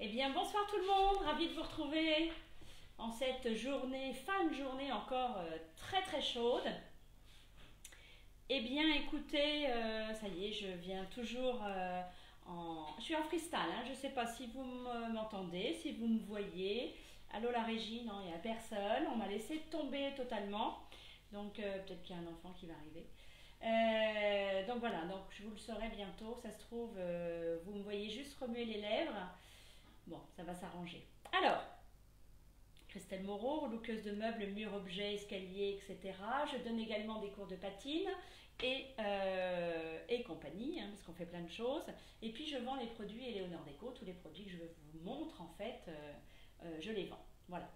Eh bien, bonsoir tout le monde, ravi de vous retrouver en cette journée, fin de journée encore très très chaude. Eh bien, écoutez, ça y est, je viens toujours Je suis en freestyle, hein, je ne sais pas si vous m'entendez, si vous me voyez. Allô la régie, non, il n'y a personne, on m'a laissé tomber totalement. Donc, peut-être qu'il y a un enfant qui va arriver. Donc voilà, donc je vous le saurai bientôt. Ça se trouve, vous me voyez juste remuer les lèvres. Bon, ça va s'arranger. Alors, Christelle Moreau, relookeuse de meubles, murs, objets, escaliers, etc. Je donne également des cours de patine et compagnie, hein, parce qu'on fait plein de choses. Et puis je vends les produits Éléonore Déco, tous les produits que je vous montre en fait, je les vends. Voilà.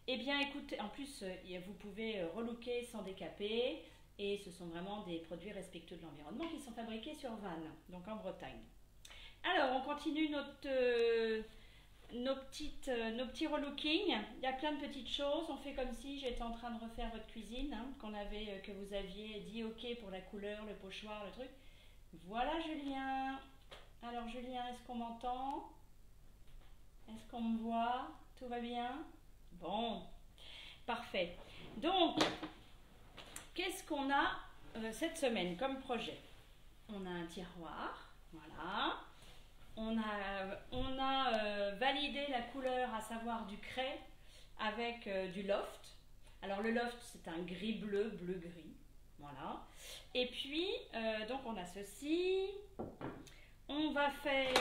Eh bien écoutez, en plus, vous pouvez relooker sans décaper. Et ce sont vraiment des produits respectueux de l'environnement qui sont fabriqués sur Vannes, donc en Bretagne. Alors, on continue nos petits relooking. Il y a plein de petites choses. On fait comme si j'étais en train de refaire votre cuisine, hein, que vous aviez dit OK pour la couleur, le pochoir, le truc. Voilà Julien. Alors Julien, est-ce qu'on m'entend? Est-ce qu'on me voit? Tout va bien? Bon, parfait. Donc, qu'est-ce qu'on a cette semaine comme projet? On a un tiroir, voilà. On a validé la couleur, à savoir du craie avec du loft. Alors le loft, c'est un gris-bleu, bleu-gris. Voilà. Et puis, donc on a ceci. On va faire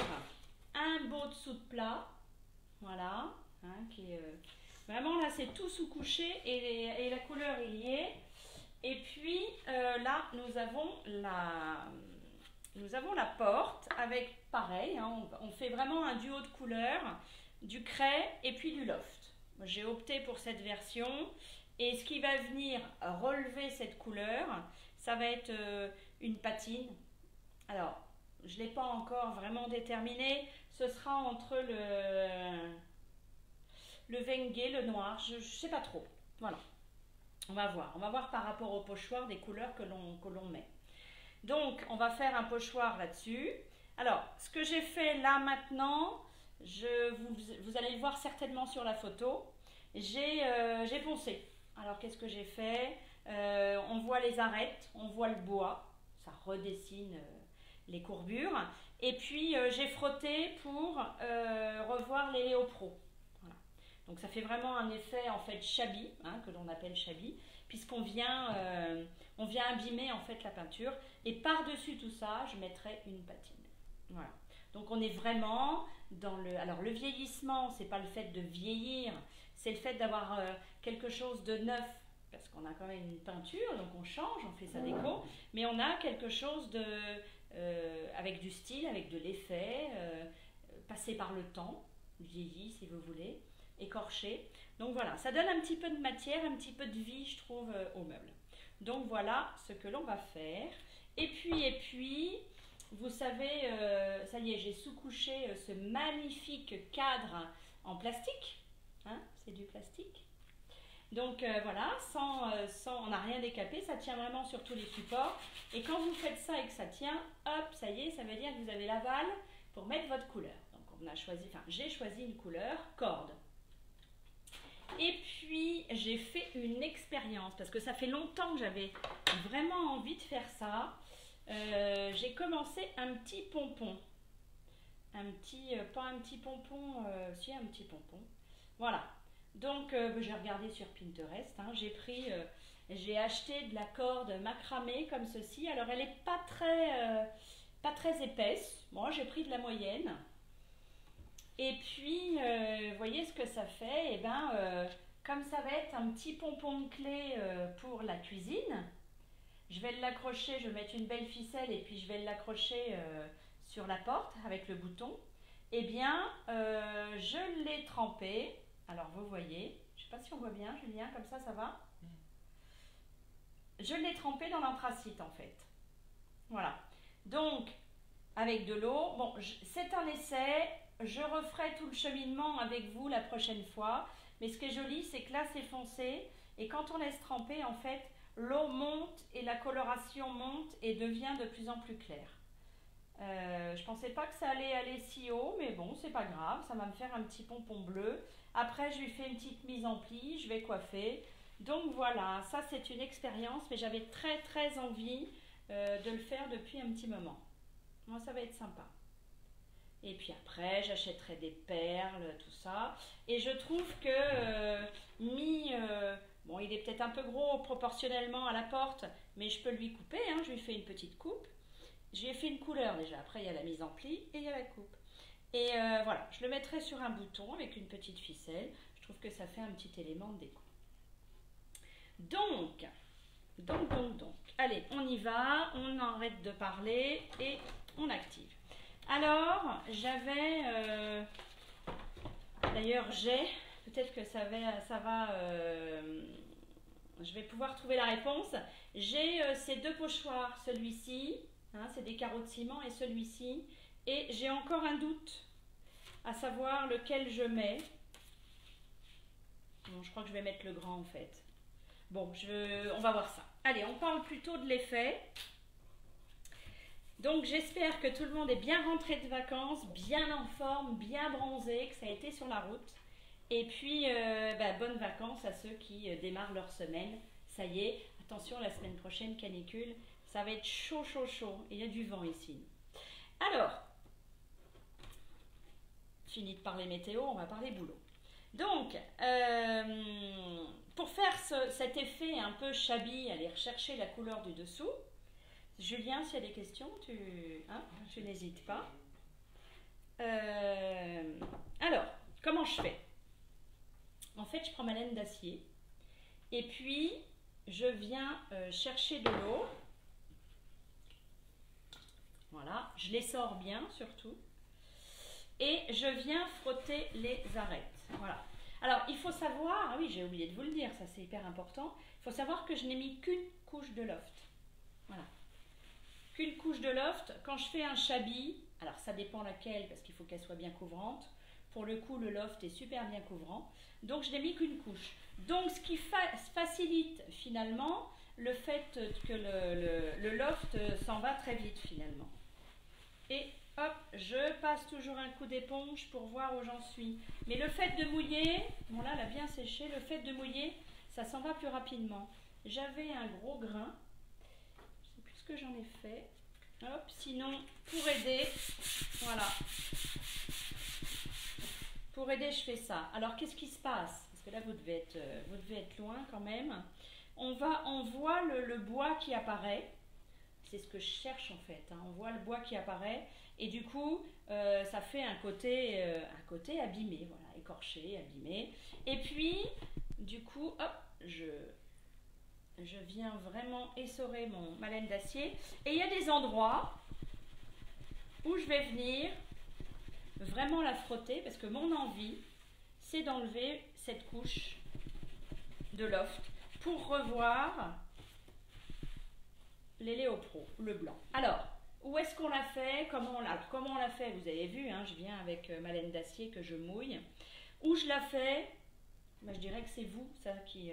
un beau dessous de plat. Voilà. Hein, vraiment là, c'est tout sous-couché et la couleur il y est. Et puis là, nous avons la porte avec pareil, hein, on fait vraiment un duo de couleurs, du craie et puis du loft. J'ai opté pour cette version et ce qui va venir relever cette couleur, ça va être une patine. Alors, je ne l'ai pas encore vraiment déterminé, ce sera entre le Vengue, le noir, je ne sais pas trop. Voilà, on va voir par rapport au pochoir des couleurs que l'on met. Donc, on va faire un pochoir là-dessus. Alors, ce que j'ai fait là maintenant, vous allez le voir certainement sur la photo, j'ai poncé. Alors, qu'est-ce que j'ai fait? On voit les arêtes, on voit le bois, ça redessine les courbures. Et puis, j'ai frotté pour revoir les léopros. Voilà. Donc, ça fait vraiment un effet en fait shabby, hein, que l'on appelle shabby, puisqu'on vient abîmer en fait la peinture. Et par-dessus tout ça, je mettrai une patine. Voilà. Donc on est vraiment dans le... Alors le vieillissement, c'est pas le fait de vieillir, c'est le fait d'avoir quelque chose de neuf, parce qu'on a quand même une peinture, donc on change, on fait sa déco, mais on a quelque chose de... avec du style, avec de l'effet, passé par le temps, vieilli si vous voulez, écorché. Donc voilà, ça donne un petit peu de matière, un petit peu de vie, je trouve, au meuble. Donc voilà ce que l'on va faire. Et puis, vous savez, ça y est, j'ai sous-couché ce magnifique cadre en plastique. Hein, c'est du plastique. Donc voilà, on n'a rien décapé, ça tient vraiment sur tous les supports. Et quand vous faites ça et que ça tient, hop, ça y est, ça veut dire que vous avez l'aval pour mettre votre couleur. Donc j'ai choisi une couleur corde. Et puis j'ai fait une expérience parce que ça fait longtemps que j'avais vraiment envie de faire ça. J'ai commencé un petit pompon. Pas un petit pompon, si un petit pompon. Voilà. Donc j'ai regardé sur Pinterest. Hein, j'ai acheté de la corde macramé comme ceci. Alors elle n'est pas très épaisse. Moi j'ai pris de la moyenne. Et puis, vous voyez ce que ça fait? Comme ça va être un petit pompon de clé pour la cuisine, je vais l'accrocher, je vais mettre une belle ficelle et puis je vais l'accrocher sur la porte avec le bouton. Eh bien, je l'ai trempé. Alors, vous voyez, je ne sais pas si on voit bien, Julien, comme ça va? Je l'ai trempé dans l'anthracite en fait. Voilà. Donc, avec de l'eau, bon, c'est un essai. Je referai tout le cheminement avec vous la prochaine fois. Mais ce qui est joli, c'est que là, c'est foncé. Et quand on laisse tremper, en fait, l'eau monte et la coloration monte et devient de plus en plus claire. Je pensais pas que ça allait aller si haut, mais bon, c'est pas grave, ça va me faire un petit pompon bleu. Après, je lui fais une petite mise en pli, je vais coiffer. Donc voilà, ça c'est une expérience, mais j'avais très très envie de le faire depuis un petit moment. Moi, ça va être sympa. Et puis après, j'achèterai des perles, tout ça. Et je trouve que bon, il est peut-être un peu gros proportionnellement à la porte, mais je peux lui couper, hein, je lui fais une petite coupe. J'ai fait une couleur déjà, après il y a la mise en pli et il y a la coupe. Et voilà, je le mettrai sur un bouton avec une petite ficelle. Je trouve que ça fait un petit élément de déco. Donc, allez, on y va, on arrête de parler et on active. Alors, d'ailleurs peut-être que je vais pouvoir trouver la réponse. J'ai ces deux pochoirs, celui-ci, hein, c'est des carreaux de ciment, et celui-ci. Et j'ai encore un doute à savoir lequel je mets. Bon, je crois que je vais mettre le grand en fait. Bon, on va voir ça. Allez, on parle plutôt de l'effet. Donc j'espère que tout le monde est bien rentré de vacances, bien en forme, bien bronzé, que ça a été sur la route. Et puis, bonnes vacances à ceux qui démarrent leur semaine. Ça y est, attention, la semaine prochaine, canicule, ça va être chaud, chaud, chaud. Et il y a du vent ici. Alors, fini de parler météo, on va parler boulot. Donc, pour faire cet effet un peu shabby, aller rechercher la couleur du dessous, Julien, s'il y a des questions, tu n'hésites pas. Alors, comment je fais? En fait, je prends ma laine d'acier et puis je viens chercher de l'eau. Voilà, je les sors bien surtout. Et je viens frotter les arêtes. Voilà. Alors, il faut savoir, ah oui, j'ai oublié de vous le dire, ça c'est hyper important. Il faut savoir que je n'ai mis qu'une couche de loft. Voilà. Qu'une couche de loft. Quand je fais un shabby, alors ça dépend laquelle, parce qu'il faut qu'elle soit bien couvrante. Pour le coup, le loft est super bien couvrant. Donc, je n'ai mis qu'une couche. Donc, ce qui facilite finalement le fait que le loft s'en va très vite finalement. Et hop, je passe toujours un coup d'éponge pour voir où j'en suis. Mais le fait de mouiller, bon là, elle a bien séché, le fait de mouiller, ça s'en va plus rapidement. J'avais un gros grain, je ne sais plus ce que j'en ai fait. Hop, sinon, pour aider, voilà. Pour aider, je fais ça. Alors, qu'est-ce qui se passe? Parce que là, vous devez être loin quand même. On voit le bois qui apparaît. C'est ce que je cherche en fait. Hein. On voit le bois qui apparaît et du coup, ça fait un côté abîmé, voilà, écorché, abîmé. Et puis, du coup, hop, je viens vraiment essorer ma laine d'acier. Et il y a des endroits où je vais venir vraiment la frotter parce que mon envie, c'est d'enlever cette couche de loft pour revoir les Léopro, le blanc. Alors, où est-ce qu'on l'a fait? Comment on l'a fait? Vous avez vu, hein, je viens avec ma laine d'acier que je mouille. Où je la fais? Je dirais que c'est vous, ça qui.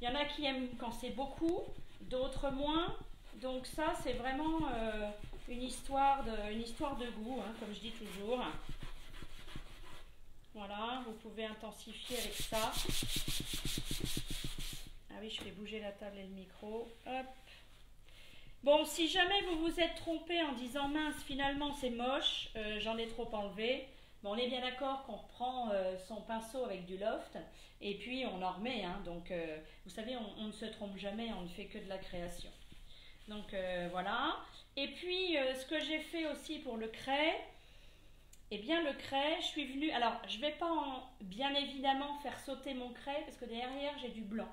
Il y en a qui aiment quand c'est beaucoup, d'autres moins. Donc ça, c'est vraiment une histoire de goût, hein, comme je dis toujours. Voilà, vous pouvez intensifier avec ça. Ah oui, je fais bouger la table et le micro. Hop. Bon, si jamais vous vous êtes trompé en disant mince, finalement c'est moche, j'en ai trop enlevé. Bon, on est bien d'accord qu'on reprend son pinceau avec du loft et puis on en remet. Hein, donc, vous savez, on ne se trompe jamais, on ne fait que de la création. Donc, voilà. Et puis, ce que j'ai fait aussi pour le craie, eh bien, le craie, je suis venue. Alors, je ne vais pas bien évidemment faire sauter mon craie parce que derrière j'ai du blanc.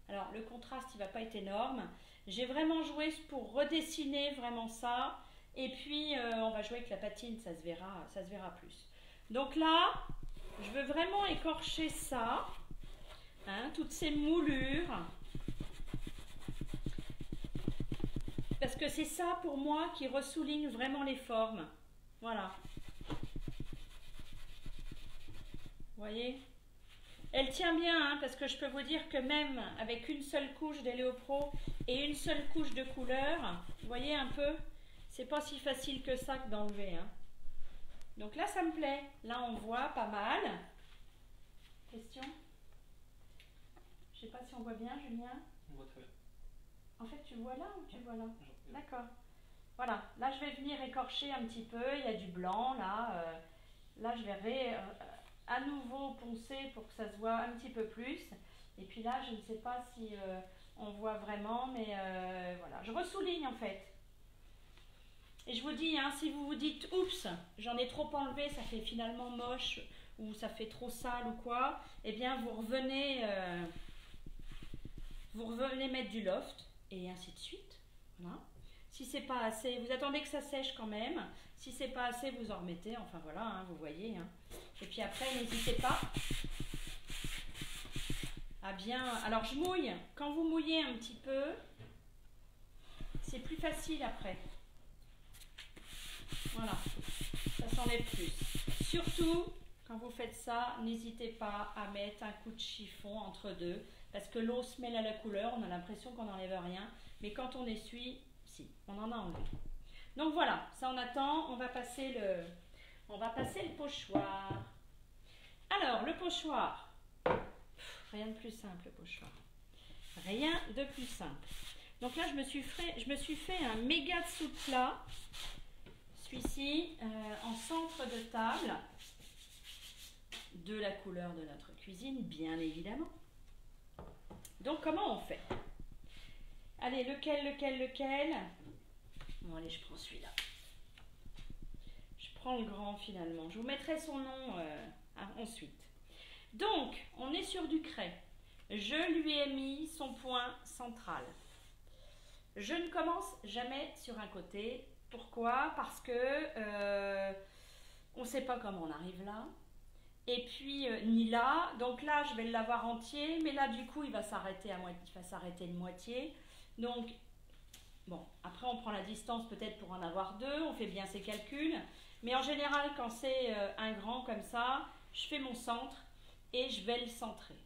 Alors, le contraste, il ne va pas être énorme. J'ai vraiment joué pour redessiner vraiment ça. Et puis, on va jouer avec la patine, ça se verra plus. Donc là, je veux vraiment écorcher ça. Hein, toutes ces moulures. Parce que c'est ça, pour moi, qui ressouligne vraiment les formes. Voilà. Vous voyez ? Elle tient bien, hein, parce que je peux vous dire que même avec une seule couche d'Héliopro et une seule couche de couleur, vous voyez un peu, C'est pas si facile que ça que d'enlever, hein. Donc là, ça me plaît. Là, on voit pas mal. Question? Je sais pas si on voit bien, Julien. On voit très bien. En fait, tu vois là ou tu vois là? Genre, D'accord. Voilà. Là, je vais venir écorcher un petit peu. Il y a du blanc, là. Là, je vais à nouveau poncer pour que ça se voit un petit peu plus. Et puis là, je ne sais pas si on voit vraiment, mais voilà. Je ressouligne, en fait. Et je vous dis, hein, si vous vous dites, oups, j'en ai trop enlevé, ça fait finalement moche, ou ça fait trop sale ou quoi, eh bien vous revenez mettre du loft, et ainsi de suite. Voilà. Si c'est pas assez, vous attendez que ça sèche quand même. Si c'est pas assez, vous en remettez. Enfin voilà, hein, vous voyez. Hein. Et puis après, n'hésitez pas à bien... Alors je mouille. Quand vous mouillez un petit peu, c'est plus facile après. Voilà, ça s'enlève plus. Surtout, quand vous faites ça, n'hésitez pas à mettre un coup de chiffon entre deux, parce que l'eau se mêle à la couleur, on a l'impression qu'on n'enlève rien, mais quand on essuie, si, on en a enlevé. Donc voilà, ça on attend, on va passer le pochoir. Alors, le pochoir, rien de plus simple le pochoir. Rien de plus simple. Donc là, je me suis fait un méga dessous de plat. Celui-ci en centre de table, de la couleur de notre cuisine, bien évidemment. Donc, comment on fait? Allez, lequel? Bon, allez, je prends celui-là. Je prends le grand, finalement. Je vous mettrai son nom ensuite. Donc, on est sur du craie. Je lui ai mis son point central. Je ne commence jamais sur un côté. Pourquoi? Parce que on ne sait pas comment on arrive là. Et puis, ni là. Donc là, je vais l'avoir entier. Mais là, du coup, il va s'arrêter de moitié. Donc, bon, après, on prend la distance peut-être pour en avoir deux. On fait bien ses calculs. Mais en général, quand c'est un grand comme ça, je fais mon centre et je vais le centrer.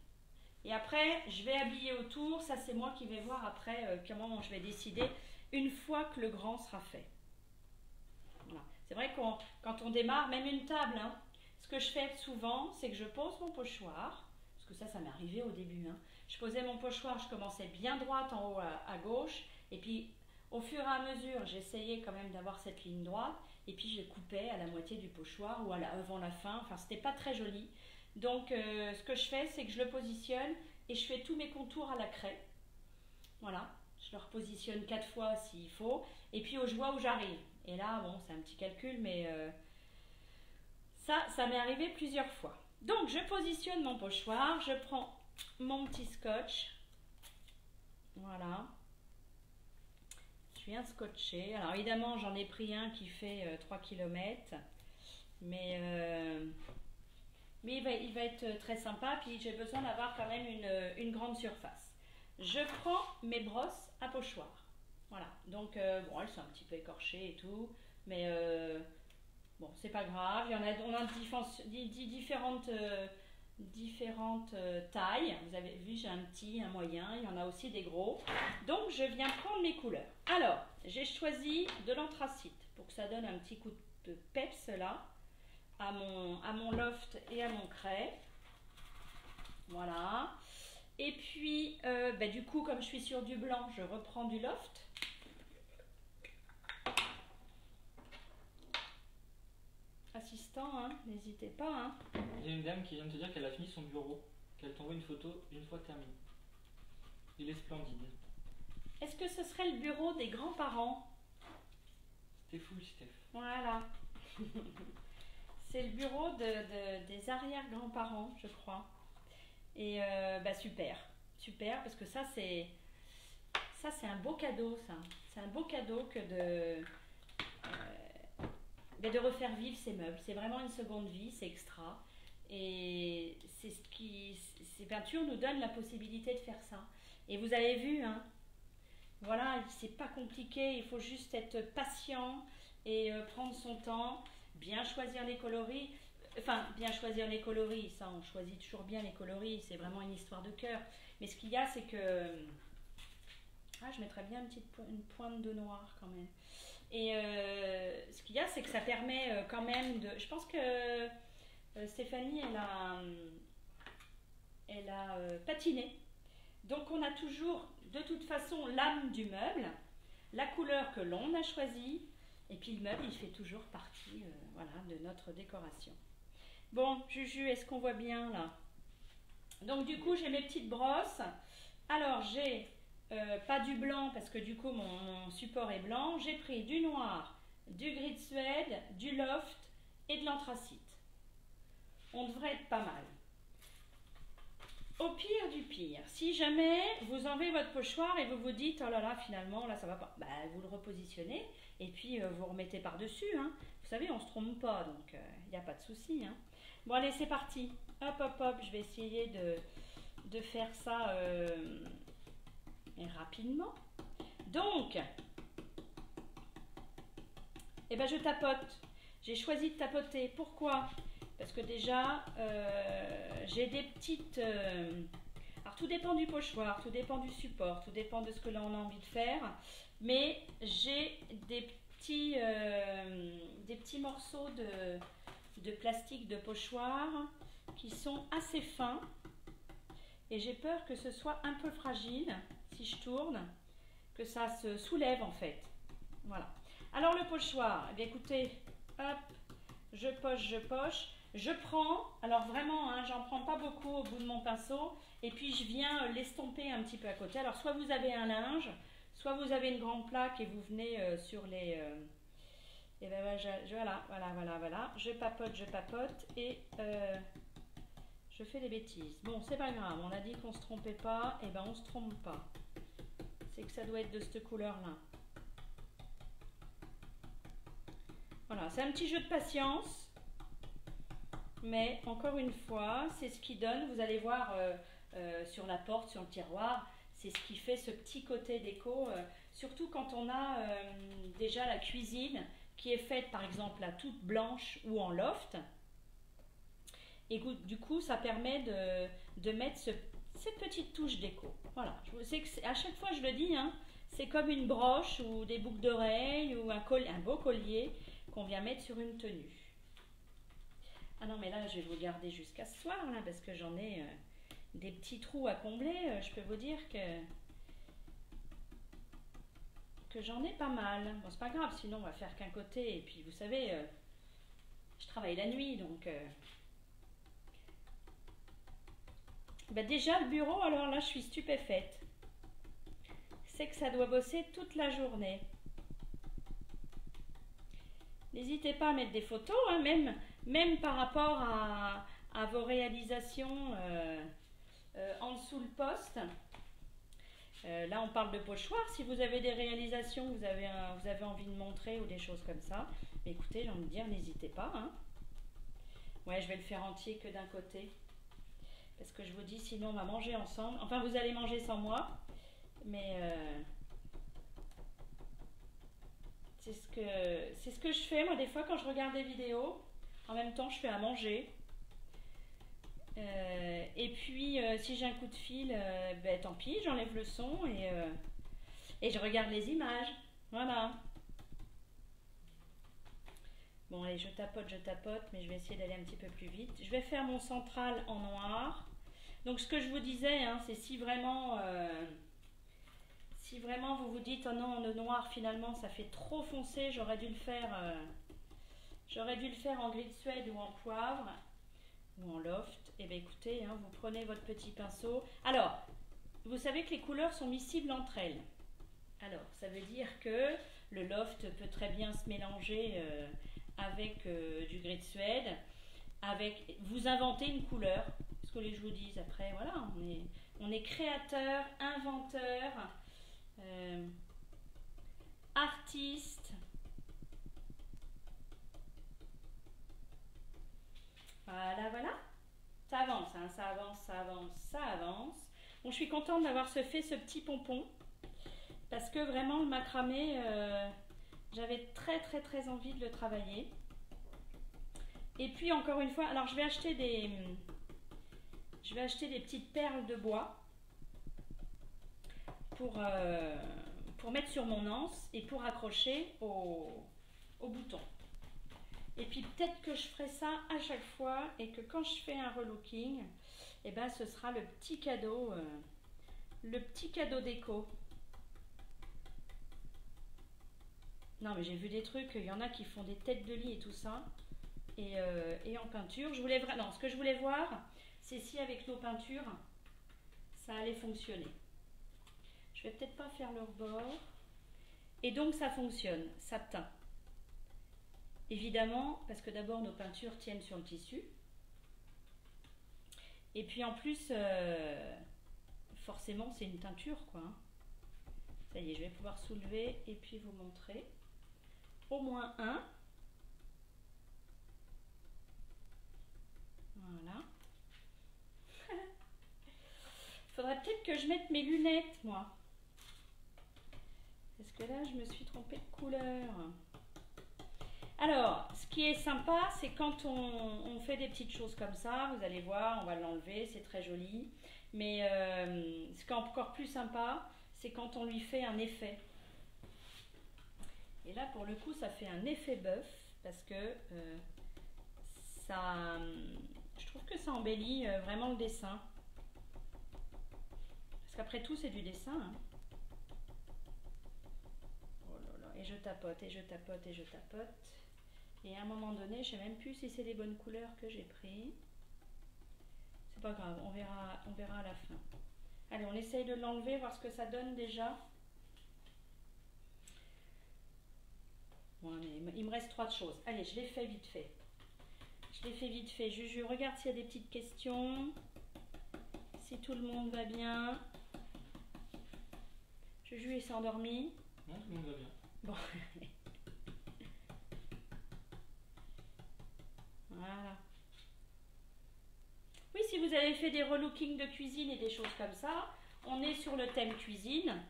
Et après, je vais habiller autour. Ça, c'est moi qui vais voir après comment je vais décider une fois que le grand sera fait. Voilà. C'est vrai que quand on démarre, même une table, hein, ce que je fais souvent, c'est que je pose mon pochoir, parce que ça m'est arrivé au début. Hein. Je posais mon pochoir, je commençais bien droite en haut à gauche, et puis au fur et à mesure, j'essayais quand même d'avoir cette ligne droite, et puis je coupais à la moitié du pochoir ou avant la fin. Enfin, c'était pas très joli. Donc, ce que je fais, c'est que je le positionne et je fais tous mes contours à la craie. Voilà, je le repositionne 4 fois s'il faut, et puis je vois où j'arrive. Et là, bon, c'est un petit calcul, mais ça m'est arrivé plusieurs fois. Donc, je positionne mon pochoir, je prends mon petit scotch. Voilà. Je viens scotcher. Alors, évidemment, j'en ai pris un qui fait 3 km. Mais il va être très sympa. Puis, j'ai besoin d'avoir quand même une grande surface. Je prends mes brosses à pochoir. Voilà, donc bon, elles sont un petit peu écorchées et tout, mais bon, c'est pas grave. On a différentes tailles. Vous avez vu, j'ai un petit, un moyen, il y en a aussi des gros. Donc, je viens prendre mes couleurs. Alors, j'ai choisi de l'anthracite pour que ça donne un petit coup de peps là, à mon loft et à mon craie. Voilà. Et puis, du coup, comme je suis sur du blanc, je reprends du loft. Assistant, hein, n'hésitez pas. Hein. Il y a une dame qui vient de te dire qu'elle a fini son bureau, qu'elle t'envoie une photo une fois terminée. Il est splendide. Est-ce que ce serait le bureau des grands-parents? C'était fou, Steph. Voilà. C'est le bureau des arrière-grands-parents, je crois. Et super. Super, parce que ça, c'est un beau cadeau, ça. C'est un beau cadeau que de refaire vivre ces meubles. C'est vraiment une seconde vie, c'est extra. Et c'est ces peintures nous donnent la possibilité de faire ça. Et vous avez vu, hein, voilà, c'est pas compliqué, il faut juste être patient et prendre son temps, bien choisir les coloris. Enfin, bien choisir les coloris, ça on choisit toujours bien les coloris, c'est vraiment une histoire de cœur. Mais ce qu'il y a, c'est que... je mettrais bien une pointe de noir quand même. Et ce qu'il y a, c'est que ça permet quand même de... Je pense que Stéphanie, elle a patiné. Donc on a toujours, de toute façon, l'âme du meuble, la couleur que l'on a choisie, et puis le meuble, il fait toujours partie voilà, de notre décoration. Bon, Juju, est-ce qu'on voit bien là? Donc du coup, j'ai mes petites brosses. Alors, j'ai pas du blanc, parce que du coup, mon support est blanc. J'ai pris du noir, du gris de Suède, du loft et de l'anthracite. On devrait être pas mal. Au pire du pire, si jamais vous enlevez votre pochoir et vous vous dites oh là là, finalement là ça va pas, bah, vous le repositionnez et puis vous remettez par-dessus. Hein. Vous savez, on se trompe pas, donc il n'y a pas de souci. Hein. Bon, allez, c'est parti. Hop, hop, hop, je vais essayer de faire ça rapidement. Donc, eh ben, je tapote. J'ai choisi de tapoter. Pourquoi ? Parce que déjà, j'ai des petites... alors, tout dépend du pochoir, tout dépend du support, tout dépend de ce que l'on a envie de faire. Mais j'ai des petits morceaux de plastique de pochoir qui sont assez fins. Et j'ai peur que ce soit un peu fragile, si je tourne, que ça se soulève en fait. Voilà. Alors, le pochoir, eh bien, écoutez, hop, je poche. Je prends, alors vraiment, hein, j'en prends pas beaucoup au bout de mon pinceau, et puis je viens l'estomper un petit peu à côté. Alors soit vous avez un linge, soit vous avez une grande plaque et vous venez sur les... et ben voilà. Je papote et je fais des bêtises. Bon, c'est pas grave, on a dit qu'on se trompait pas, et ben on se trompe pas. C'est que ça doit être de cette couleur-là. Voilà, c'est un petit jeu de patience. Mais encore une fois, c'est ce qui donne, vous allez voir sur la porte, sur le tiroir, c'est ce qui fait ce petit côté déco, surtout quand on a déjà la cuisine qui est faite par exemple à toute blanche ou en loft. Et du coup, ça permet de mettre cette petite touche déco. Voilà, je sais que à chaque fois je le dis, hein, c'est comme une broche ou des boucles d'oreilles ou un beau collier qu'on vient mettre sur une tenue. Ah non, mais là, je vais vous garder jusqu'à ce soir, là, parce que j'en ai des petits trous à combler. Je peux vous dire que j'en ai pas mal. Bon, c'est pas grave, sinon on va faire qu'un côté. Et puis, vous savez, je travaille la nuit, donc... Bah déjà, le bureau, alors là, je suis stupéfaite. C'est que ça doit bosser toute la journée. N'hésitez pas à mettre des photos, hein, même par rapport à vos réalisations en dessous le poste. Là, on parle de pochoir. Si vous avez des réalisations, vous avez envie de montrer ou des choses comme ça, mais écoutez, j'ai envie de dire, n'hésitez pas. Hein. Ouais, je vais le faire entier que d'un côté. Parce que je vous dis, sinon on va manger ensemble. Enfin, vous allez manger sans moi, mais... c'est ce que je fais, moi, des fois, quand je regarde des vidéos. En même temps, je fais à manger. Et puis, si j'ai un coup de fil, ben, tant pis, j'enlève le son et je regarde les images. Voilà. Bon, allez, je tapote, mais je vais essayer d'aller un petit peu plus vite. Je vais faire mon central en noir. Donc, ce que je vous disais, hein, c'est si vraiment vous vous dites oh non, le noir finalement ça fait trop foncé, j'aurais dû le faire en gris de Suède ou en poivre ou en loft, et bien écoutez, hein, vous prenez votre petit pinceau. Alors, vous savez que les couleurs sont miscibles entre elles. Alors, ça veut dire que le loft peut très bien se mélanger avec du gris de Suède, vous inventez une couleur, ce que je vous dis après, voilà, on est créateur, inventeur, artiste. Voilà. Ça avance, hein, ça avance. Bon, je suis contente d'avoir fait ce petit pompon parce que vraiment le macramé, j'avais très envie de le travailler. Et puis encore une fois, alors je vais acheter des petites perles de bois pour pour mettre sur mon anse et pour accrocher au bouton. Et puis peut-être que je ferai ça à chaque fois et que quand je fais un relooking, eh ben, ce sera le petit cadeau déco. Non mais j'ai vu des trucs, il y en a qui font des têtes de lit et tout ça. Et en peinture, non, ce que je voulais voir, c'est si avec nos peintures, ça allait fonctionner. Je vais peut-être pas faire le rebord. Et donc ça fonctionne, ça teint. Évidemment, parce que d'abord nos peintures tiennent sur le tissu. Et puis en plus, forcément c'est une teinture quoi. Ça y est, je vais pouvoir soulever et puis vous montrer. Au moins un. Voilà. Faudrait peut-être que je mette mes lunettes, moi. Parce que là, je me suis trompée de couleur. Alors, ce qui est sympa, c'est quand on fait des petites choses comme ça. Vous allez voir, on va l'enlever, c'est très joli. Mais ce qui est encore plus sympa, c'est quand on lui fait un effet. Et là, pour le coup, ça fait un effet bœuf. Parce que ça... Je trouve que ça embellit vraiment le dessin. Parce qu'après tout, c'est du dessin. Hein. Oh là là, et je tapote, et je tapote, et je tapote. Et à un moment donné, je ne sais même plus si c'est les bonnes couleurs que j'ai pris. C'est pas grave, on verra à la fin. Allez, on essaye de l'enlever, voir ce que ça donne déjà. Bon, mais il me reste 3 choses. Allez, je l'ai fait vite fait. Je regarde s'il y a des petites questions. Si tout le monde va bien. Juju s'est endormi. Non, tout le monde va bien. Bon. Voilà. Oui, si vous avez fait des relookings de cuisine et des choses comme ça, on est sur le thème cuisine.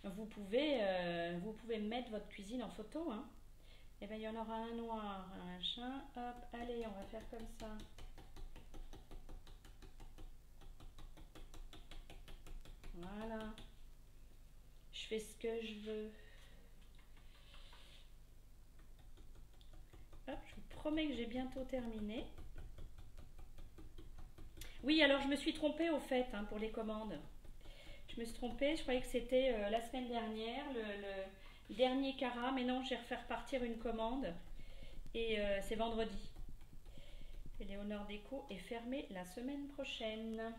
Vous pouvez mettre votre cuisine en photo. Hein. Et bien, il y en aura un noir, un machin. Hop, allez, on va faire comme ça. Voilà. Je fais ce que je veux. Hop, je vous promets que j'ai bientôt terminé. Oui, alors je me suis trompée au fait hein, pour les commandes. Je me suis trompée, je croyais que c'était la semaine dernière, le dernier carat, mais non, j'ai refait repartir une commande et c'est vendredi. Éléonore Déco est fermée la semaine prochaine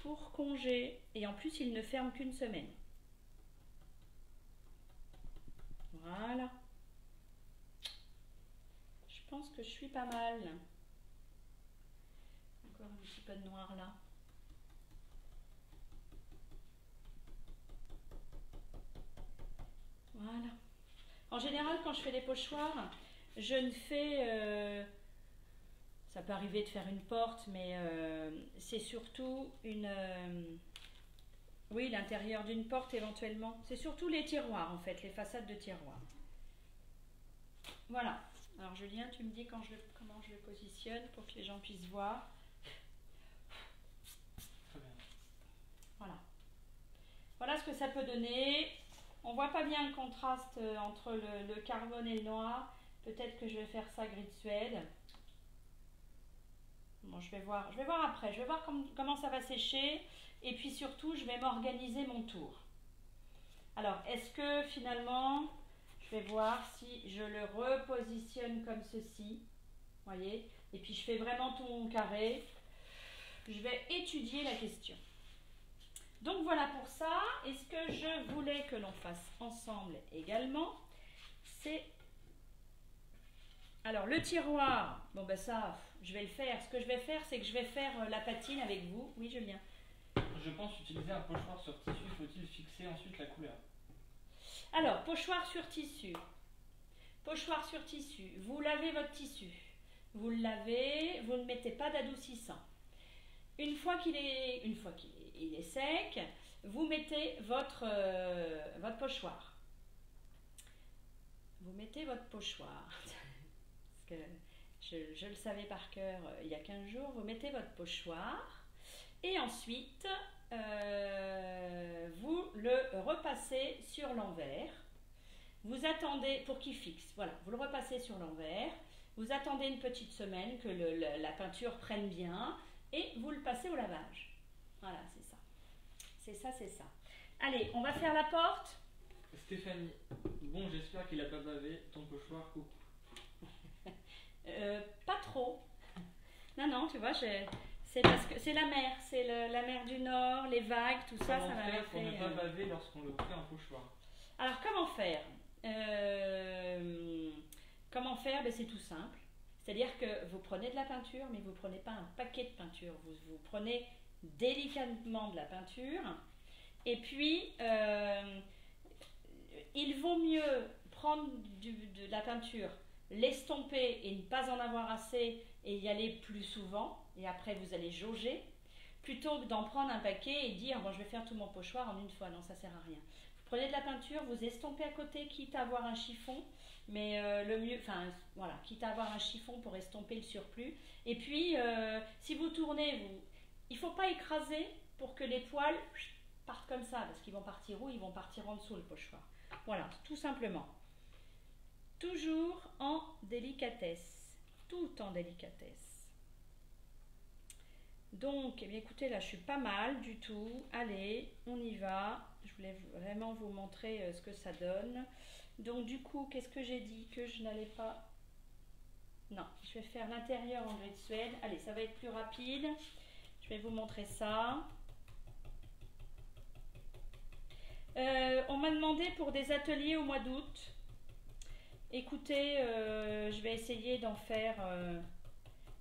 pour congé et en plus il ne ferme qu'une semaine. Voilà. Je pense que je suis pas mal. Encore un petit peu de noir là. Voilà. En général, quand je fais des pochoirs, je ne fais... ça peut arriver de faire une porte, mais c'est surtout une... oui, l'intérieur d'une porte éventuellement. C'est surtout les tiroirs, en fait, les façades de tiroirs. Voilà. Alors, Julien, tu me dis comment je le positionne pour que les gens puissent voir. Très bien. Voilà. Voilà ce que ça peut donner. On voit pas bien le contraste entre le carbone et le noir. Peut-être que je vais faire ça gris de Suède. Bon, je vais voir après. Je vais voir comment ça va sécher. Et puis surtout, je vais m'organiser mon tour. Alors, est-ce que finalement, je vais voir si je le repositionne comme ceci. Voyez. Et puis, je fais vraiment tout mon carré. Je vais étudier la question. Donc voilà pour ça. Et ce que je voulais que l'on fasse ensemble également, c'est... Alors le tiroir, bon ben ça, je vais le faire. Ce que je vais faire, c'est que je vais faire la patine avec vous. Oui, Julien. Je pense utiliser un pochoir sur tissu. Faut-il fixer ensuite la couleur? Alors, pochoir sur tissu. Pochoir sur tissu. Vous lavez votre tissu. Vous le lavez, vous ne mettez pas d'adoucissant. Une fois qu'il est sec, vous mettez votre pochoir. Vous mettez votre pochoir. Parce que je le savais par cœur il y a 15 jours. Vous mettez votre pochoir. Et ensuite, vous le repassez sur l'envers. Vous attendez, pour qu'il fixe, voilà, vous le repassez sur l'envers. Vous attendez une petite semaine que la peinture prenne bien et vous le passez au lavage. Voilà, c'est ça. C'est ça, c'est ça. Allez, on va faire la porte. Stéphanie, bon, j'espère qu'il a pas bavé ton pochoir. Coucou. Pas trop. Non, non, tu vois, c'est parce que c'est la mer, c'est la mer du Nord, les vagues, tout ça, ça m'avait pour fait. ne pas baver lorsqu'on le fait en pochoir. Alors, comment faire? Comment faire? Ben, c'est tout simple. C'est-à-dire que vous prenez de la peinture, mais vous ne prenez pas un paquet de peinture. Vous prenez délicatement de la peinture. Et puis, il vaut mieux prendre de la peinture, l'estomper et ne pas en avoir assez et y aller plus souvent. Et après, vous allez jauger. Plutôt que d'en prendre un paquet et dire, bon, je vais faire tout mon pochoir en une fois. Non, ça ne sert à rien. Vous prenez de la peinture, vous estompez à côté, quitte à avoir un chiffon. Mais le mieux, enfin voilà, quitte à avoir un chiffon pour estomper le surplus. Et puis, si vous tournez, il ne faut pas écraser pour que les poils partent comme ça, parce qu'ils vont partir où? Ils vont partir en dessous le pochoir. Voilà, tout simplement. Toujours en délicatesse. Tout en délicatesse. Donc, eh bien, écoutez, là, je suis pas mal du tout. Allez, on y va. Je voulais vraiment vous montrer ce que ça donne. Donc du coup, qu'est-ce que j'ai dit? Que je n'allais pas... Non, je vais faire l'intérieur en gris de Suède. Allez, ça va être plus rapide. Je vais vous montrer ça. On m'a demandé pour des ateliers au mois d'août. Écoutez, je vais essayer d'en faire...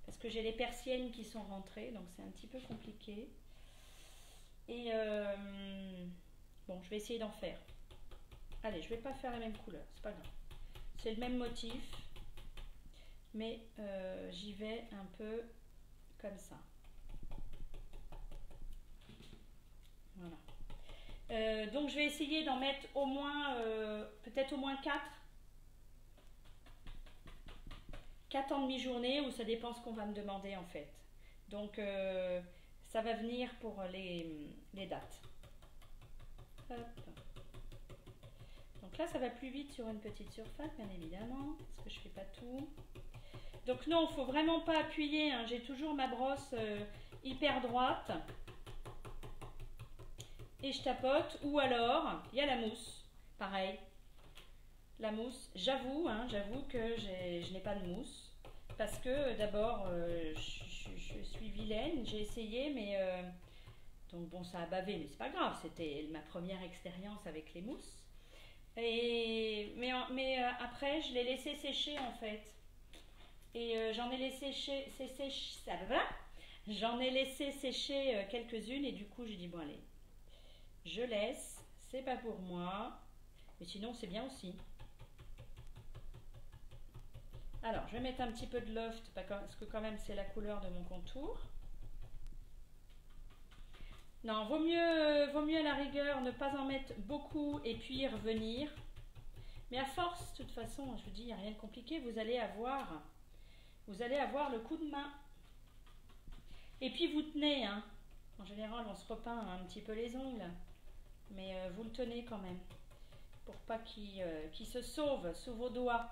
parce que j'ai les persiennes qui sont rentrées, donc c'est un petit peu compliqué. Et bon, je vais essayer d'en faire. Allez, je ne vais pas faire la même couleur, c'est pas grave. C'est le même motif, mais j'y vais un peu comme ça. Voilà. Donc je vais essayer d'en mettre au moins, peut-être au moins 4. 4 en demi-journée, ou ça dépend ce qu'on va me demander en fait. Donc ça va venir pour les dates. Hop. Donc là, ça va plus vite sur une petite surface, bien évidemment, parce que je ne fais pas tout. Donc non, il ne faut vraiment pas appuyer, hein. J'ai toujours ma brosse hyper droite. Et je tapote. Ou alors, il y a la mousse. Pareil. La mousse, j'avoue, hein, j'avoue que je n'ai pas de mousse. Parce que d'abord, je suis vilaine, j'ai essayé, mais... donc bon, ça a bavé, mais c'est pas grave. C'était ma première expérience avec les mousses. Mais après, je l'ai laissé sécher en fait. Et j'en ai laissé sécher quelques-unes. Et du coup, j'ai dit, bon allez, je laisse, c'est pas pour moi. Mais sinon, c'est bien aussi. Alors, je vais mettre un petit peu de loft, parce que quand même, c'est la couleur de mon contour. Non, vaut mieux à la rigueur ne pas en mettre beaucoup et puis y revenir. Mais à force, de toute façon, je vous dis, il n'y a rien de compliqué, vous allez avoir le coup de main. Et puis vous tenez, hein. En général, on se repeint un petit peu les ongles, mais vous le tenez quand même, pour pas qu'il se sauve sous vos doigts.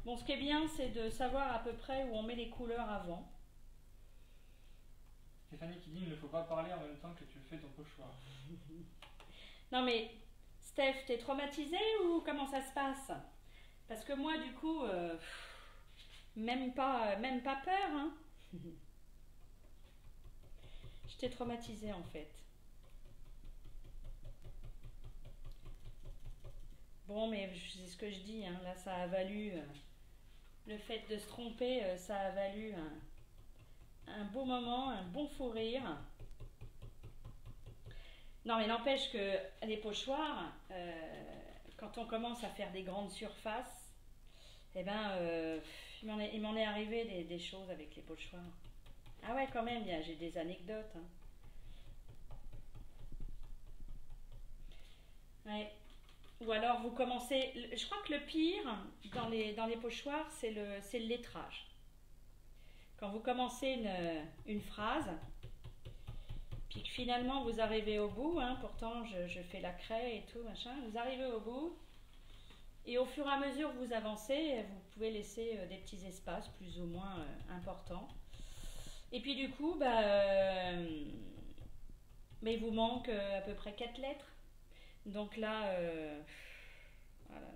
Bon, ce qui est bien, c'est de savoir à peu près où on met les couleurs avant. Stéphanie qui dit il ne faut pas parler en même temps que tu fais ton pochoir. Non mais, Steph, t'es traumatisée ou comment ça se passe? Parce que moi, du coup, même pas peur, hein. J'étais traumatisée en fait. Bon, mais c'est ce que je dis, hein. Là, ça a valu... le fait de se tromper, ça a valu un beau moment, un bon fou rire. Non, mais n'empêche que les pochoirs, quand on commence à faire des grandes surfaces, eh ben, il m'en est arrivé des choses avec les pochoirs. Ah ouais, quand même, j'ai des anecdotes. Hein. Ouais. Ou alors vous commencez... Je crois que le pire dans les pochoirs, c'est le lettrage. Quand vous commencez une phrase Puis que finalement vous arrivez au bout, hein, pourtant je fais la craie et tout, machin, vous arrivez au bout, et au fur et à mesure que vous avancez, vous pouvez laisser des petits espaces plus ou moins importants. Et puis du coup, mais il vous manque à peu près 4 lettres. Donc là, voilà.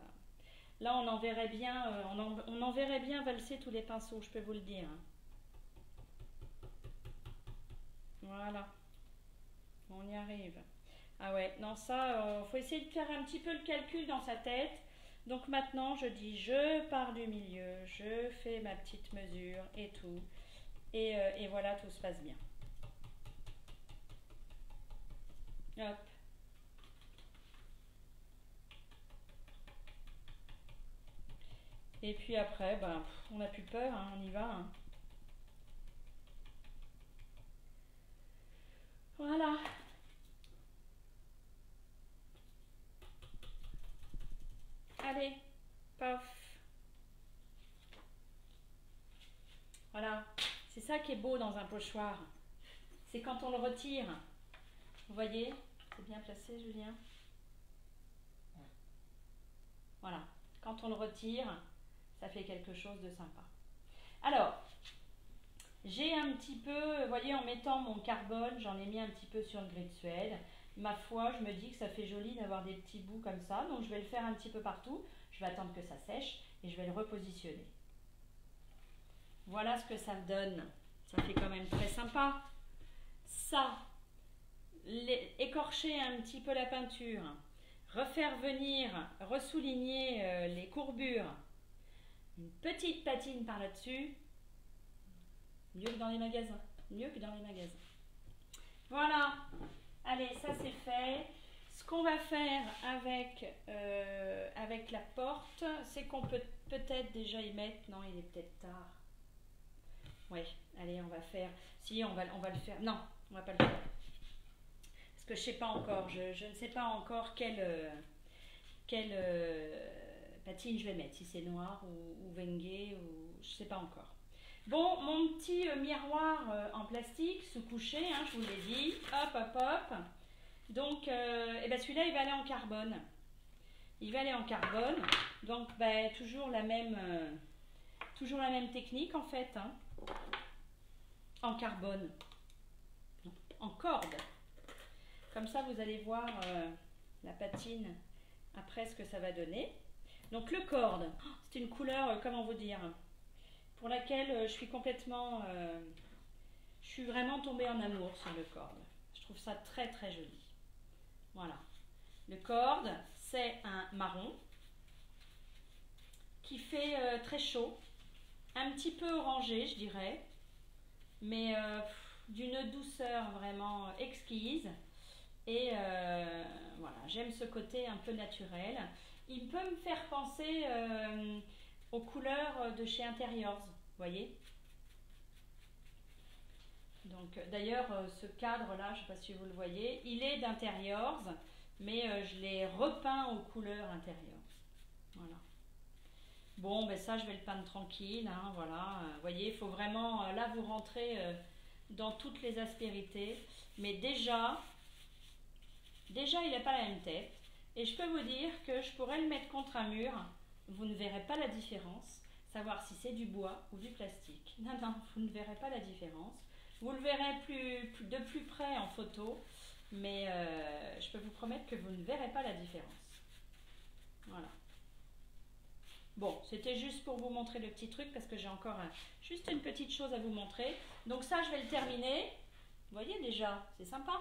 Là on en verrait bien, on en verrait bien valser tous les pinceaux, je peux vous le dire. Voilà, on y arrive. Ah ouais, non ça, faut essayer de faire un petit peu le calcul dans sa tête. Donc maintenant je dis je pars du milieu, je fais ma petite mesure et tout. Et voilà, tout se passe bien. Hop. Et puis après, on n'a plus peur, hein, on y va. Hein. Voilà. Allez, paf. Voilà. C'est ça qui est beau dans un pochoir. C'est quand on le retire. Vous voyez? C'est bien placé, Julien? Voilà. Quand on le retire, ça fait quelque chose de sympa. Alors, j'ai un petit peu, vous voyez, en mettant mon carbone, j'en ai mis un petit peu sur le gris de Suède. Ma foi, je me dis que ça fait joli d'avoir des petits bouts comme ça. Donc je vais le faire un petit peu partout. Je vais attendre que ça sèche et je vais le repositionner. Voilà ce que ça donne. Ça fait quand même très sympa. Ça, écorcher un petit peu la peinture, refaire venir, ressouligner les courbures, une petite patine par là-dessus, mieux que dans les magasins. Mieux que dans les magasins. Voilà. Allez, ça c'est fait. Ce qu'on va faire avec la porte, c'est qu'on peut peut-être déjà y mettre. Non, il est peut-être tard. Ouais, allez, on va faire. Si, on va le faire. Non, on va pas le faire. Parce que je sais pas encore. Je ne sais pas encore quelle patine je vais mettre. Si c'est noir ou Wenge ou je sais pas encore. Bon, mon petit miroir en plastique sous-couché, hein, je vous l'ai dit. Hop, hop, hop. Donc, celui-là, il va aller en carbone. Il va aller en carbone. Donc, toujours la même technique, en fait. Hein. En carbone. En corde. Comme ça, vous allez voir la patine après ce que ça va donner. Donc, le corde, c'est une couleur, comment vous dire, pour laquelle je suis complètement... je suis vraiment tombée en amour sur le corde. Je trouve ça très, très joli. Voilà. Le corde, c'est un marron qui fait très chaud, un petit peu orangé, je dirais, mais d'une douceur vraiment exquise. Et voilà, j'aime ce côté un peu naturel. Il peut me faire penser aux couleurs de chez Interiors, vous voyez. Donc, d'ailleurs, ce cadre-là, je ne sais pas si vous le voyez, il est d'Interiors, mais je l'ai repeint aux couleurs Interiors. Voilà. Bon, ça, je vais le peindre tranquille, hein, voilà. Vous voyez, il faut vraiment, là, vous rentrez dans toutes les aspérités. Mais déjà, il n'a pas la même tête. Et je peux vous dire que je pourrais le mettre contre un mur. Vous ne verrez pas la différence. Savoir si c'est du bois ou du plastique. Non, vous ne verrez pas la différence. Vous le verrez de plus près en photo. Mais je peux vous promettre que vous ne verrez pas la différence. Voilà. Bon, c'était juste pour vous montrer le petit truc parce que j'ai encore juste une petite chose à vous montrer. Donc ça, je vais le terminer. Vous voyez déjà, c'est sympa.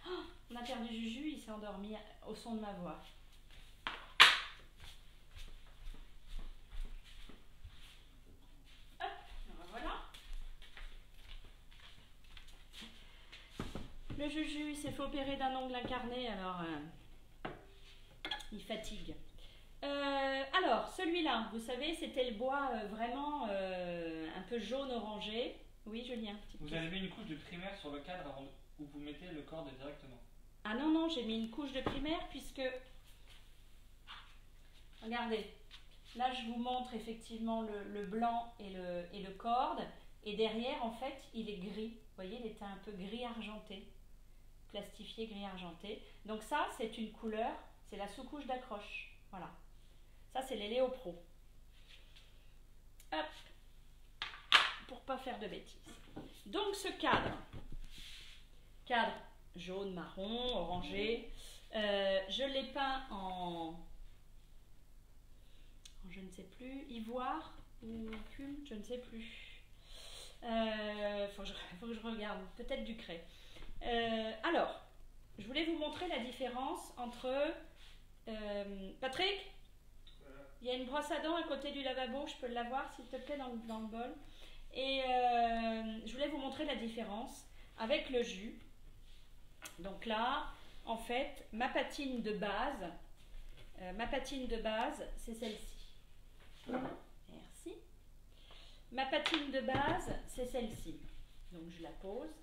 Oh, on a perdu Juju, il s'est endormi au son de ma voix. Hop, voilà. Le Juju, il s'est fait opérer d'un ongle incarné, alors il fatigue. Alors, celui-là, vous savez, c'était le bois vraiment un peu jaune-orangé. Oui, Julien. Vous avez mis une couche de primaire sur le cadre avant où vous mettez le corde directement. Ah non, j'ai mis une couche de primaire puisque... Regardez, là je vous montre effectivement le blanc et le corde. Et derrière, en fait, il est gris. Vous voyez, il était un peu gris argenté. Plastifié gris argenté. Donc ça, c'est une couleur, c'est la sous-couche d'accroche. Voilà. Ça, c'est les Léopro. Hop. Pour pas faire de bêtises. Donc ce cadre jaune, marron, orangé, je l'ai peint en je ne sais plus, ivoire ou cume, je ne sais plus. Faut que je regarde, peut-être du craie. Alors, je voulais vous montrer la différence entre... Patrick, il y a une brosse à dents à côté du lavabo, je peux l'avoir s'il te plaît dans le bol. Et je voulais vous montrer la différence avec le jus. Donc là, en fait, ma patine de base, c'est celle-ci. Merci. Ma patine de base, c'est celle-ci. Donc je la pose.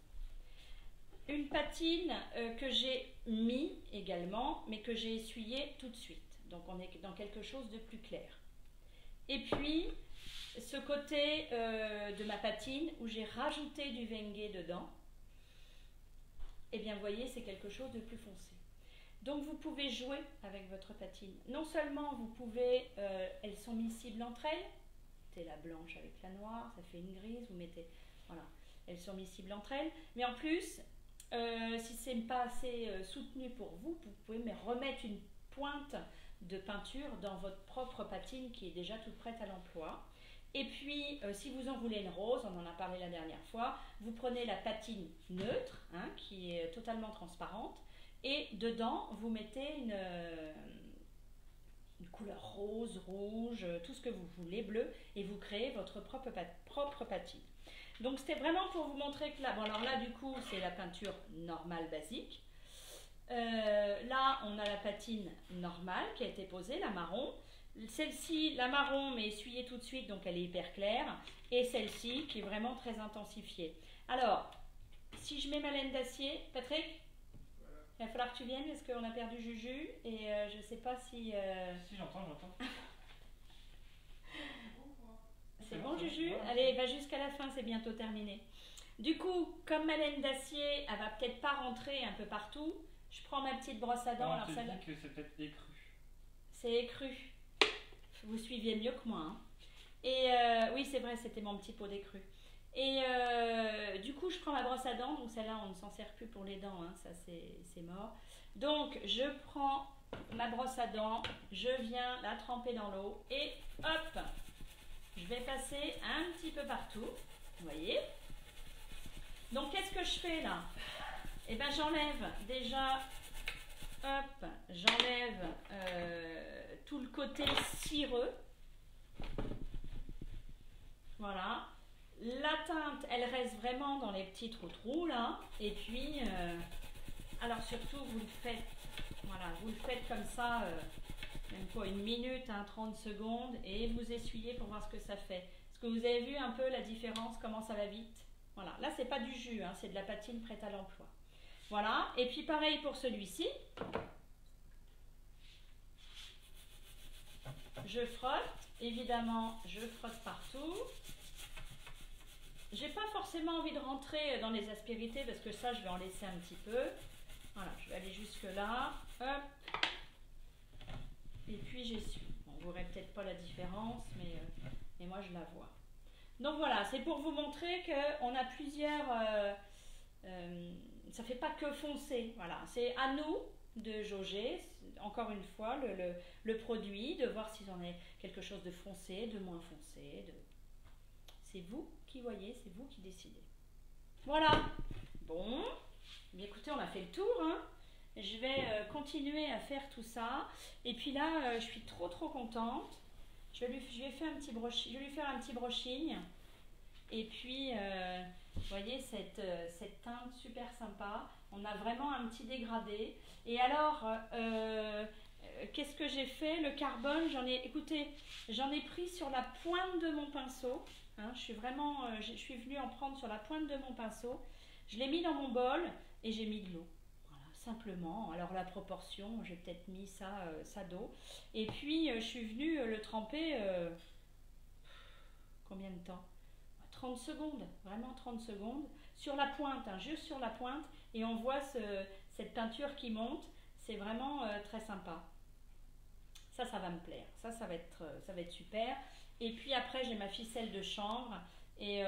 Une patine que j'ai mis également, mais que j'ai essuyée tout de suite. Donc on est dans quelque chose de plus clair. Et puis, ce côté de ma patine où j'ai rajouté du Wenge dedans, eh bien, vous voyez, c'est quelque chose de plus foncé. Donc, vous pouvez jouer avec votre patine. Non seulement vous pouvez, elles sont miscibles entre elles, mettez la blanche avec la noire, ça fait une grise, vous mettez, voilà, elles sont miscibles entre elles, mais en plus, si c'est pas assez soutenu pour vous, vous pouvez remettre une pointe de peinture dans votre propre patine qui est déjà toute prête à l'emploi. Et puis, si vous en voulez une rose, on en a parlé la dernière fois, vous prenez la patine neutre, hein, qui est totalement transparente, et dedans, vous mettez une couleur rose, rouge, tout ce que vous voulez, bleu, et vous créez votre propre patine. Donc, c'était vraiment pour vous montrer que là, bon, alors là, du coup, c'est la peinture normale, basique. Là, on a la patine normale qui a été posée, la marron. Celle-ci, la marron, mais essuyée tout de suite, donc elle est hyper claire. Et celle-ci, qui est vraiment très intensifiée. Alors, si je mets ma laine d'acier, Patrick, il va falloir que tu viennes parce qu'on a perdu Juju. Et je ne sais pas si... Si, j'entends. C'est bon, Juju? Allez, va jusqu'à la fin, c'est bientôt terminé. Du coup, comme ma laine d'acier, elle va peut-être pas rentrer un peu partout, je prends ma petite brosse à dents. On te dit que c'est peut-être écru. C'est écru. Vous suiviez mieux que moi. Hein. Et oui, c'est vrai, c'était mon petit pot d'écru. Et du coup, je prends ma brosse à dents. Donc celle-là, on ne s'en sert plus pour les dents. Hein, ça, c'est mort. Donc, je prends ma brosse à dents. Je viens la tremper dans l'eau. Et hop, je vais passer un petit peu partout. Vous voyez? Donc, qu'est-ce que je fais là? Eh bien, j'enlève déjà... Hop, j'enlève tout le côté cireux. Voilà. La teinte, elle reste vraiment dans les petits trous là. Et puis, alors surtout, vous le faites, voilà, vous le faites comme ça, même pas une minute, hein, 30 secondes, et vous essuyez pour voir ce que ça fait. Est-ce que vous avez vu un peu la différence, comment ça va vite? Voilà, là c'est pas du jus, hein, c'est de la patine prête à l'emploi. Voilà, et puis pareil pour celui-ci. Je frotte, évidemment, je frotte partout. J'ai pas forcément envie de rentrer dans les aspérités parce que ça, je vais en laisser un petit peu. Voilà, je vais aller jusque là. Hop. Et puis j'essuie. Bon, vous verrez peut-être pas la différence, mais moi je la vois. Donc voilà, c'est pour vous montrer qu'on a plusieurs... ça fait pas que foncer. Voilà, c'est à nous de jauger, encore une fois, le produit, de voir si on est quelque chose de foncé, de moins foncé. C'est vous qui voyez, c'est vous qui décidez. Voilà. Bon, bien écoutez, on a fait le tour. Hein. Je vais continuer à faire tout ça. Et puis là, je suis trop contente. Je vais lui faire un petit brushing. Et puis, vous voyez, cette teinte super sympa. On a vraiment un petit dégradé. Et alors, qu'est-ce que j'ai fait? Le carbone, j'en ai pris sur la pointe de mon pinceau. Hein, je suis venue en prendre sur la pointe de mon pinceau. Je l'ai mis dans mon bol et j'ai mis de l'eau. Voilà, simplement. Alors la proportion, j'ai peut-être mis ça d'eau. Et puis, je suis venue le tremper, combien de temps? 30 secondes, vraiment 30 secondes, sur la pointe, hein, juste sur la pointe, et on voit cette peinture qui monte, c'est vraiment très sympa. Ça va me plaire, ça va être super. Et puis après, j'ai ma ficelle de chanvre, et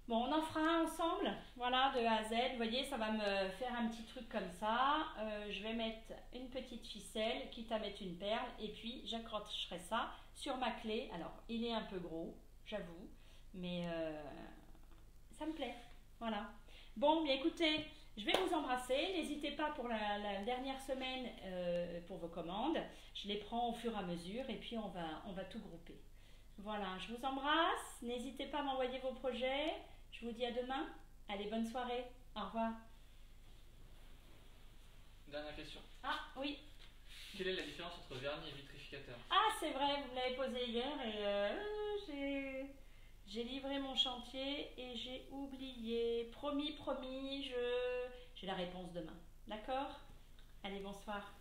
bon, on en fera un ensemble, voilà, de A à Z, vous voyez, ça va me faire un petit truc comme ça. Je vais mettre une petite ficelle, quitte à mettre une perle, et puis j'accrocherai ça sur ma clé. Alors, il est un peu gros, j'avoue, mais ça me plaît, voilà. Bon, bien écoutez, je vais vous embrasser, n'hésitez pas pour la dernière semaine pour vos commandes, je les prends au fur et à mesure, et puis on va tout grouper. Voilà, je vous embrasse, n'hésitez pas à m'envoyer vos projets, je vous dis à demain, allez, bonne soirée, au revoir. Dernière question. Ah, oui. Quelle est la différence entre vernis et vitrificateur? Ah, c'est vrai, vous me l'avez posé hier et j'ai livré mon chantier et j'ai oublié. Promis, j'ai la réponse demain. D'accord? Allez, bonsoir.